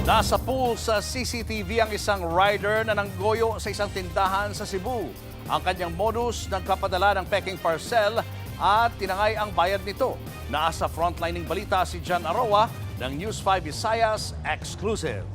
Nasa pool sa CCTV ang isang rider na nanggoyo sa isang tindahan sa Cebu. Ang kanyang modus, nagkapadala ng peking parcel at tinangay ang bayad nito. Nasa frontlining balita si John Aroa ng News 5 Visayas Exclusive.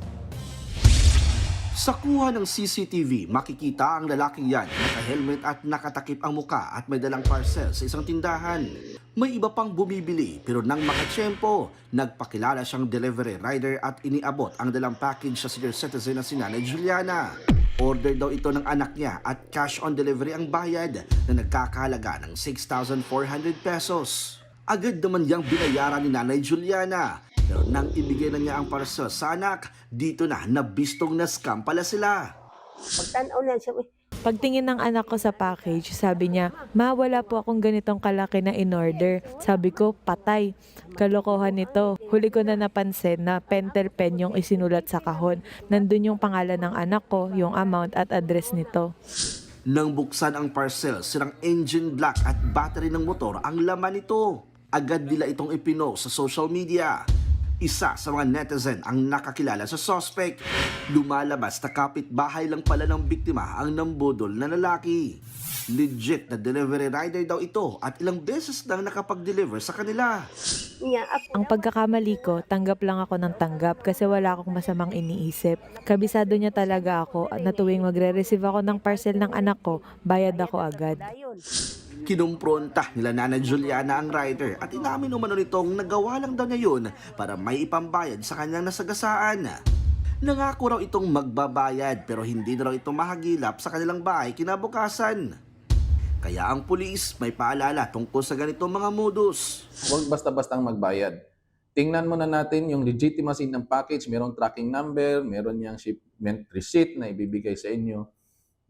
Sa kuha ng CCTV, makikita ang lalaking yan, naka-helmet at nakatakip ang muka at may dalang parcel sa isang tindahan. May iba pang bumibili pero nang makatsyempo, nagpakilala siyang delivery rider at iniabot ang dalang package sa senior citizen na si Nanay Juliana. Order daw ito ng anak niya at cash on delivery ang bayad na nagkakahalaga ng 6,400 pesos. Agad naman niyang binayaran ni Nanay Juliana. Pero nang ibigay na niya ang parcel sa anak, dito na nabistong na scam pala sila. Pagtanaw na siya, Pagtingin ng anak ko sa package, sabi niya, "Ma, wala po akong ganitong kalaki na in-order." Sabi ko, patay. Kalokohan nito. Huli ko na napansin na pentel pen yung isinulat sa kahon. Nandun yung pangalan ng anak ko, yung amount at address nito. Nang buksan ang parcel, sirang engine block at battery ng motor ang laman nito. Agad nila itong ipinost sa social media. Isa sa mga netizen ang nakakilala sa suspect. Lumalabas na kapitbahay lang pala ng biktima ang nambudol na lalaki. Legit na delivery rider daw ito at ilang beses nang nakapag-deliver sa kanila. niya, Ang pagkakamali ko, tanggap lang ako ng tanggap kasi wala akong masamang iniisip. Kabisado niya talaga ako na tuwing magre-receive ako ng parcel ng anak ko, bayad ako agad. dayon. Kinumpronta nila Nana Juliana ang rider at inamin umano nitong nagawa lang daw niya yun para may ipambayad sa kanyang nasagasaan. Nangako raw itong magbabayad pero hindi na raw ito mahagilap sa kanilang bahay kinabukasan. Kaya ang pulis may paalala tungkol sa ganitong mga modus. Huwag basta-bastang magbayad. Tingnan muna natin yung legitimacy ng package, merong tracking number, meron niyang shipment receipt na ibibigay sa inyo,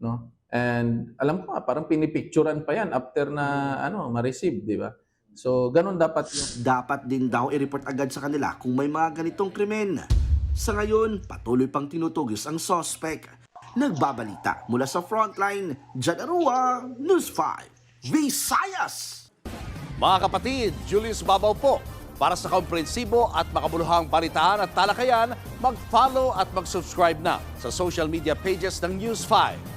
no? And alam ko parang pinipicturean pa yan after na ma-receive, di ba? So ganun dapat yung Dapat din daw i-report agad sa kanila kung may mga ganitong krimen. Sa ngayon, patuloy pang tinutugis ang suspect. Nagbabalita mula sa frontline, John Aroa, News 5, Visayas! Mga kapatid, Julius Babaw po. Para sa komprehensibo at makabuluhang balitaan at talakayan, mag-follow at mag-subscribe na sa social media pages ng News 5.